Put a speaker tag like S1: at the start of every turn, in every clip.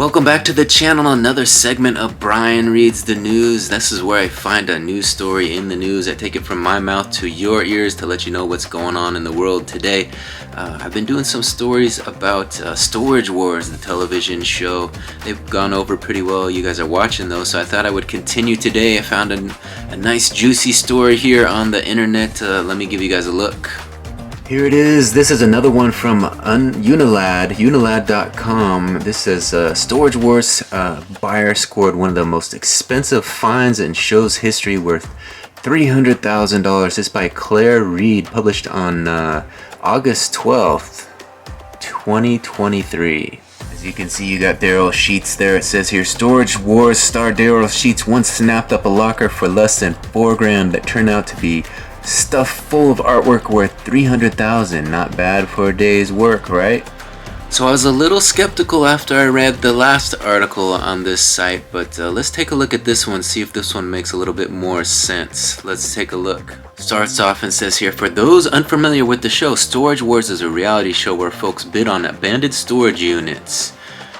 S1: Welcome back to the channel, another segment of Brian Reads the News. This is where I find a news story in the news. I take it from my mouth to your ears to let you know what's going on in the world today. I've been doing some stories about Storage Wars, the television show. They've gone over pretty well. You guys are watching those, so I thought I would continue today. I found a nice juicy story here on the internet. Let me give you guys a look. Here it is. This is another one from unilad.com. This says Storage Wars buyer scored one of the most expensive fines in show's history, worth $300,000. This is by Claire Reed, published on August 12th, 2023. As you can see, you got Daryl Sheets there. It says here, Storage Wars star Daryl Sheets once snapped up a locker for less than $4,000 that turned out to be stuff full of artwork worth $300,000. Not bad for a day's work, right? So I was a little skeptical after I read the last article on this site, but let's take a look at this one, see if this one makes a little bit more sense. Let's take a look. Starts off and says here, for those unfamiliar with the show, Storage Wars is a reality show where folks bid on abandoned storage units.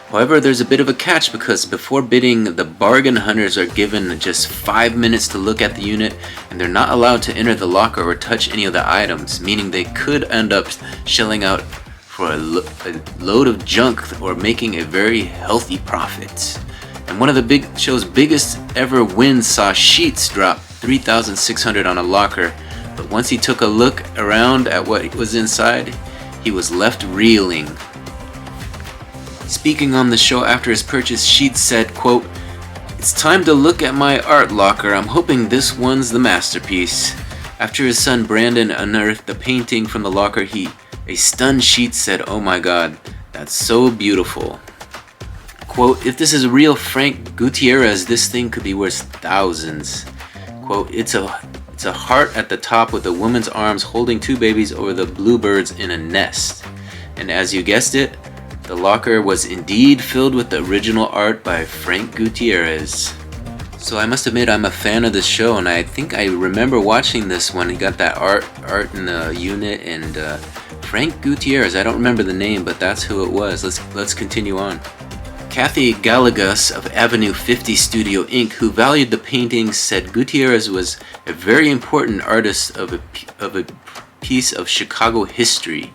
S1: However, there's a bit of a catch, because before bidding, the bargain hunters are given just 5 minutes to look at the unit, and they're not allowed to enter the locker or touch any of the items, meaning they could end up shelling out for a load of junk or making a very healthy profit. And one of the show's biggest ever wins saw Sheets drop $3,600 on a locker, but once he took a look around at what was inside, he was left reeling. Speaking on the show after his purchase, Sheets said, quote, "It's time to look at my art locker. I'm hoping this one's the masterpiece." After his son Brandon unearthed the painting from the locker, a stunned Sheets said, "Oh my god, that's so beautiful." Quote, "If this is real Frank Gutierrez, this thing could be worth thousands." Quote, It's a heart at the top with a woman's arms holding two babies over the bluebirds in a nest. And as you guessed it, the locker was indeed filled with the original art by Frank Gutierrez. So I must admit, I'm a fan of this show, and I think I remember watching this when he got that art in the unit, and Frank Gutierrez, I don't remember the name, but that's who it was. Let's continue on. Kathy Gallagher of Avenue 50 Studio Inc., who valued the paintings, said Gutierrez was a very important artist of a piece of Chicago history.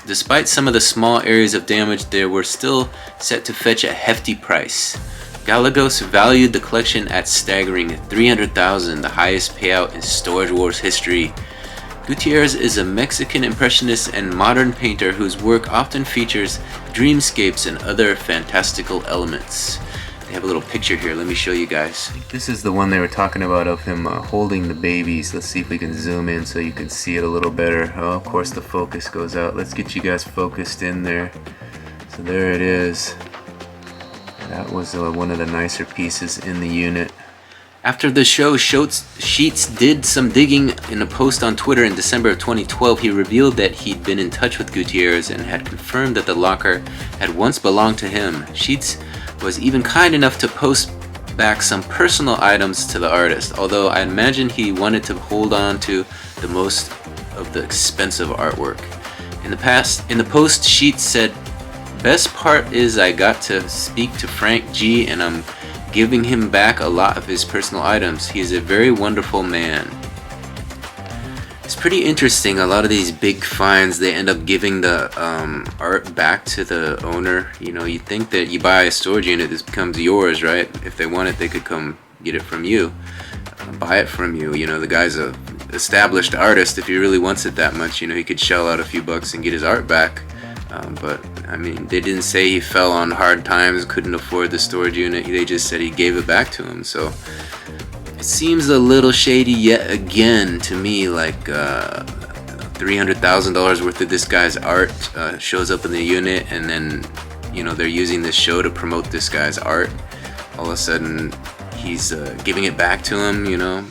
S1: Despite some of the small areas of damage, they were still set to fetch a hefty price. Galagos valued the collection at staggering $300,000, the highest payout in Storage Wars history. Gutierrez is a Mexican impressionist and modern painter whose work often features dreamscapes and other fantastical elements. They have a little picture here. Let me show you guys. This is the one they were talking about of him holding the babies. Let's see if we can zoom in so you can see it a little better. Oh, of course the focus goes out. Let's get you guys focused in there. So there it is. That was one of the nicer pieces in the unit. After the show, Sheets did some digging. In a post on Twitter in December of 2012, he revealed that he'd been in touch with Gutierrez and had confirmed that the locker had once belonged to him. Sheets was even kind enough to post back some personal items to the artist, although I imagine he wanted to hold on to the most of the expensive artwork. In the post, Sheets said, "Best part is I got to speak to Frank G, and I'm giving him back a lot of his personal items. He is a very wonderful man." It's pretty interesting. A lot of these big finds, they end up giving the art back to the owner. You know, you think that you buy a storage unit, this becomes yours, right? If they want it, they could come get it from you, buy it from you. You know, the guy's a established artist. If he really wants it that much, you know, he could shell out a few bucks and get his art back. But I mean, they didn't say he fell on hard times, couldn't afford the storage unit. They just said he gave it back to him. So it seems a little shady yet again to me, like $300,000 worth of this guy's art shows up in the unit, and then, you know, they're using this show to promote this guy's art. All of a sudden, he's giving it back to him, you know.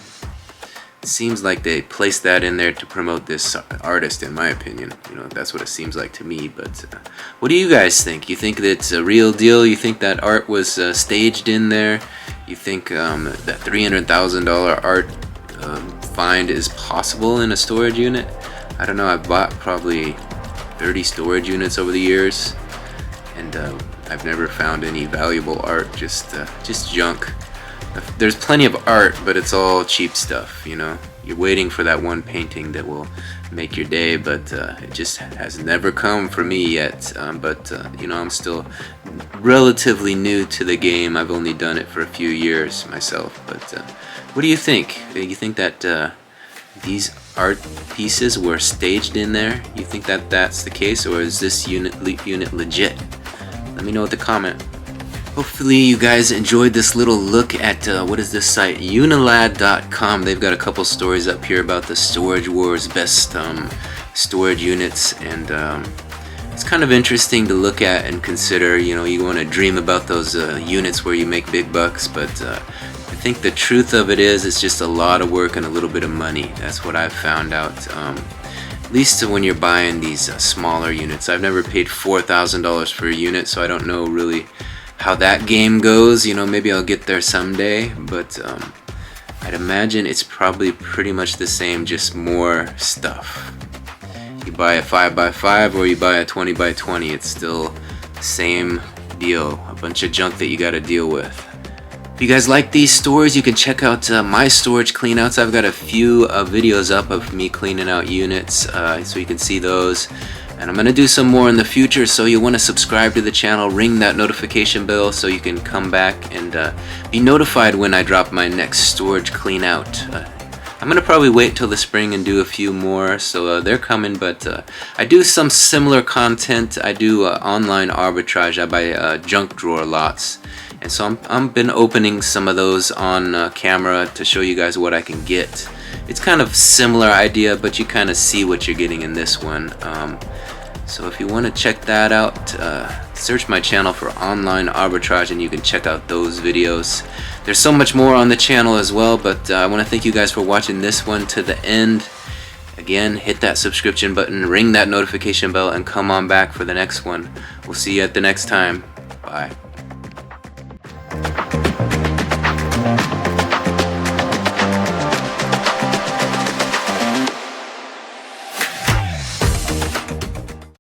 S1: It seems like they placed that in there to promote this artist, in my opinion. You know, that's what it seems like to me. But what do you guys think? You think that it's a real deal? You think that art was staged in there? You think that $300,000 art find is possible in a storage unit? I don't know. I've bought probably 30 storage units over the years, and I've never found any valuable art, just junk. There's plenty of art, but it's all cheap stuff, you know. You're waiting for that one painting that will make your day, but it just has never come for me yet. You know, I'm still relatively new to the game. I've only done it for a few years myself. But what do you think? You think that these art pieces were staged in there? You think that that's the case, or is this unit legit? Let me know in the comment. Hopefully you guys enjoyed this little look at what is this site, unilad.com. They've got a couple stories up here about the Storage Wars best storage units, and it's kind of interesting to look at and consider. You know, you want to dream about those units where you make big bucks, but I think the truth of it is it's just a lot of work and a little bit of money. That's what I've found out. At least when you're buying these smaller units. I've never paid $4,000 for a unit, so I don't know really how that game goes. You know, maybe I'll get there someday, but I'd imagine it's probably pretty much the same, just more stuff. You buy a 5x5 or you buy a 20x20, it's still the same deal, a bunch of junk that you got to deal with. If you guys like these stores, you can check out my storage cleanouts. I've got a few videos up of me cleaning out units, so you can see those. And I'm going to do some more in the future, so you want to subscribe to the channel, ring that notification bell so you can come back and be notified when I drop my next storage clean out. I'm going to probably wait till the spring and do a few more, so they're coming, but I do some similar content. I do online arbitrage. I buy junk drawer lots, and so I'm been opening some of those on camera to show you guys what I can get. It's kind of similar idea, but you kind of see what you're getting in this one. So if you want to check that out, search my channel for online arbitrage and you can check out those videos. There's so much more on the channel as well, but I want to thank you guys for watching this one to the end. Again, hit that subscription button, ring that notification bell, and come on back for the next one. We'll see you at the next time. Bye.